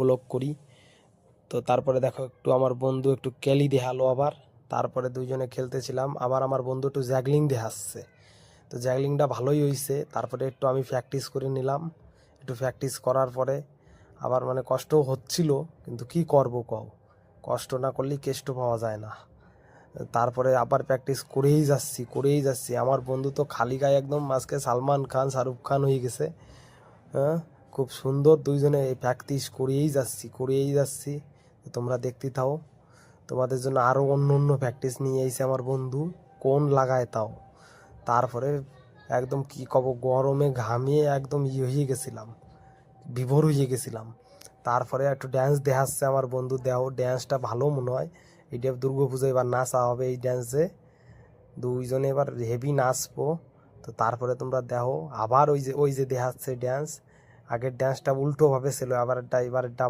Blog করি। তো তারপরে দেখো একটু আমার বন্ধু একটু ক্যালি দেখালো আবার, তারপরে দুইজনে খেলতেছিলাম, আবার আমার বন্ধু একটু জ্যাগলিং দেখাচ্ছে। তো জ্যাগলিংটা ভালোই হয়েছে, তারপরে একটু আমি প্র্যাকটিস করে নিলাম। একটু প্র্যাকটিস করার পরে আবার মানে কষ্টও হচ্ছিল, কিন্তু কি করব কও, কষ্ট না করলেই কেষ্ট পাওয়া যায় না। তারপরে আবার প্র্যাকটিস করেই যাচ্ছি। আমার বন্ধু তো খালি গায়ে একদম আজকে সালমান খান শাহরুখ খান হয়ে গেছে। হ্যাঁ, খুব সুন্দর দুইজনে এই প্র্যাকটিস করেই যাচ্ছি। তো তোমরা দেখতে থাও, তোমাদের জন্য আরও অন্য অন্য প্র্যাকটিস নিয়ে এসে আমার বন্ধু কোন লাগায় তাও। তারপরে একদম কি কব, গরমে ঘামিয়ে একদম হয়ে গেছিলাম, বিভোর হয়ে গেছিলাম। তারপরে একটু ড্যান্স দেখাচ্ছে আমার বন্ধু, দেও ড্যান্সটা ভালো মনে হয়। এটা দুর্গাপূজায় এবার নাচা হবে এই ড্যান্সে, দুইজনে এবার হেভি নাচবো। তো তারপরে তোমরা দেখো আবার ওই যে দেখাচ্ছে ড্যান্স, আগের ড্যান্সটা উল্টোভাবে ছিল, আবার এবারটা